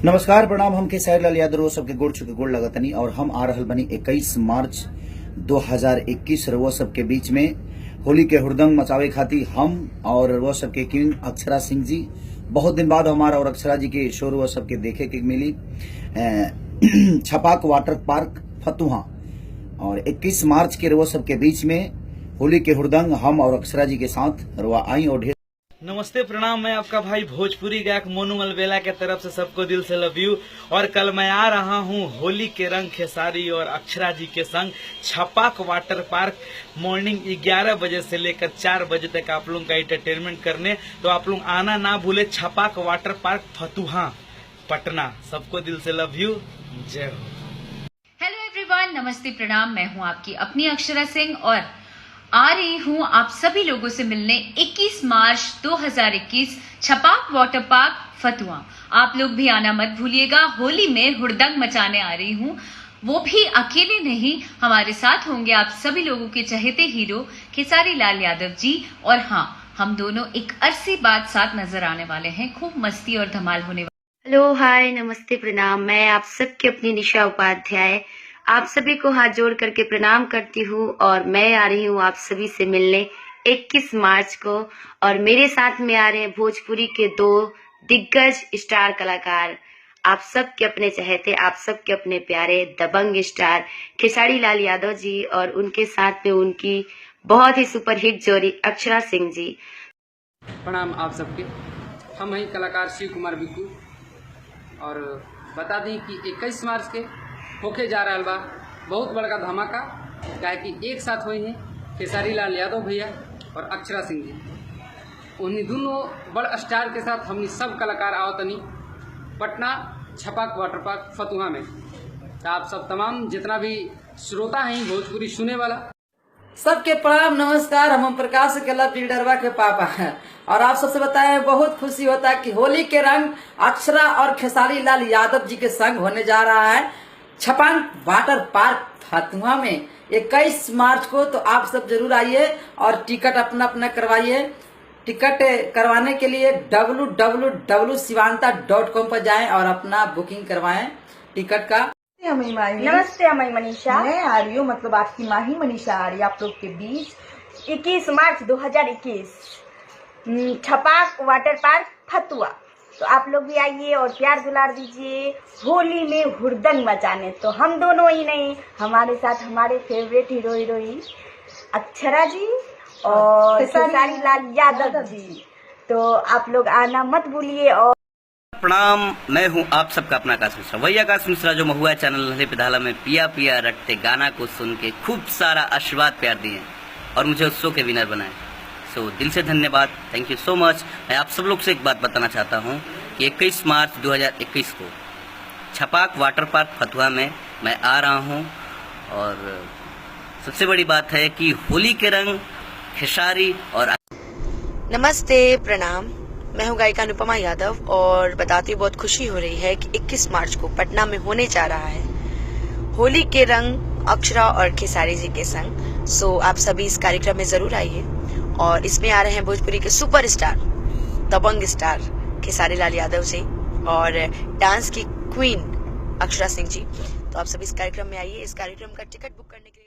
नमस्कार प्रणाम। हम खेसारी लाल यादव सबके गोड़ छुके गोड़ लगतनी और हम आ रहल बनी 21 मार्च 2021 रउआ सबके बीच में होली के हुड़दंग मचावे खातिर हम और रउआ सबके किंग अक्षरा सिंह जी। बहुत दिन बाद हमारा और अक्षरा जी के शो रउआ सबके देखे के मिली छपाक वाटर पार्क फतुहा। और 21 मार्च के रउआ सबके बीच में होली के हुड़दंग हम और अक्षरा जी के साथ रउआ आई और ढेर नमस्ते प्रणाम। मैं आपका भाई भोजपुरी गायक मोनू अलबेला के तरफ से सबको दिल से लव यू। और कल मैं आ रहा हूँ होली के रंग खेसारी और अक्षरा जी के संग छपाक वाटर पार्क मॉर्निंग 11 बजे से लेकर 4 बजे तक आप लोगों का एंटरटेनमेंट करने। तो आप लोग आना ना भूले। छपाक वाटर पार्क फतुहा पटना। सबको दिल से लव यू। जय हो। हेलो एवरीवन, नमस्ते प्रणाम। मैं हूँ आपकी अपनी अक्षरा सिंह और आ रही हूँ आप सभी लोगों से मिलने 21 मार्च 2021 छपाक वाटर पार्क फतुहा। आप लोग भी आना मत भूलिएगा। होली में हुड़दंग मचाने आ रही हूँ, वो भी अकेले नहीं, हमारे साथ होंगे आप सभी लोगों के चहेते हीरो खेसारी लाल यादव जी। और हाँ, हम दोनों एक अरसे बाद साथ नजर आने वाले हैं। खूब मस्ती और धमाल होने वाली। हेलो, हाय, नमस्ते, प्रणाम। मैं आप सबके अपनी निशा उपाध्याय आप सभी को हाथ जोड़ करके प्रणाम करती हूँ और मैं आ रही हूँ आप सभी से मिलने 21 मार्च को। और मेरे साथ में आ रहे हैं भोजपुरी के 2 दिग्गज स्टार कलाकार, आप सबके अपने चहेते, आप सबके अपने प्यारे दबंग स्टार खेसारी लाल यादव जी और उनके साथ में उनकी बहुत ही सुपरहिट जोड़ी अक्षरा सिंह जी। प्रणाम आप सबके। हम हैं कलाकार शिव कुमार बिक्कू और बता दें कि 21 मार्च के होके जा रहा बा बहुत बड़का धमाका। क्या कि एक साथ हुए हैं खेसारी लाल यादव भैया और अक्षरा सिंह जी। उन्हीं दोनों बड़ स्टार के साथ हमने सब कलाकार आवतनी पटना छपाक वाटर पार्क फतुहा में। तो आप सब तमाम जितना भी श्रोता हैं भोजपुरी सुने वाला सबके प्रणाम नमस्कार। हम प्रकाश केला बिल्डरवा के पापा हैं और आप सबसे बताएं बहुत खुशी होता है कि होली के रंग अक्षरा और खेसारी लाल यादव जी के संग होने जा रहा है छपाक वाटर पार्क फतुहा में 21 मार्च को। तो आप सब जरूर आइए और टिकट अपना अपना करवाइए। टिकट करवाने के लिए www.sivanta.com पर जाएं और अपना बुकिंग करवाएं टिकट का। नमस्ते, मैं मनीषा। मैं आ रही हूँ, मतलब आपकी माही मनीषा आ रही है आप लोग के बीच 21 मार्च 2021 छपाक वाटर पार्क फतुहा। तो आप लोग भी आइए और प्यार दुलार दीजिए होली में हुड़दंग मचाने। तो हम दोनों ही नहीं, हमारे साथ हमारे फेवरेट हीरोइन अक्षरा जी और खेसारी लाल यादव जी। तो आप लोग आना मत भूलिए। और प्रणाम, मैं हूं आप सबका अपना आकाश मिश्रा, वही आकाश मिश्रा जो महुआ चैनल नन्हे पिधाला में पिया पिया रटते गाना को सुन के खूब सारा आशीर्वाद प्यार दिए और मुझे उस शो के विनर बनाए। सो दिल से धन्यवाद, थैंक यू सो मच। मैं आप सब लोग से एक बात बताना चाहता हूं कि 21 मार्च 2021 को छपाक वाटर पार्क फतुहा में मैं आ रहा हूं। और सबसे बड़ी बात है कि होली के रंग खेसारी और नमस्ते प्रणाम। मैं हूं गायिका अनुपमा यादव और बताती बहुत खुशी हो रही है कि 21 मार्च को पटना में होने जा रहा है होली के रंग अक्षरा और खेसारी जी के संग। सो आप सभी इस कार्यक्रम में जरूर आइए। और इसमें आ रहे हैं भोजपुरी के सुपरस्टार दबंग स्टार खेसारी लाल यादव जी और डांस की क्वीन अक्षरा सिंह जी। तो आप सभी इस कार्यक्रम में आइए। इस कार्यक्रम का टिकट बुक करने के लिए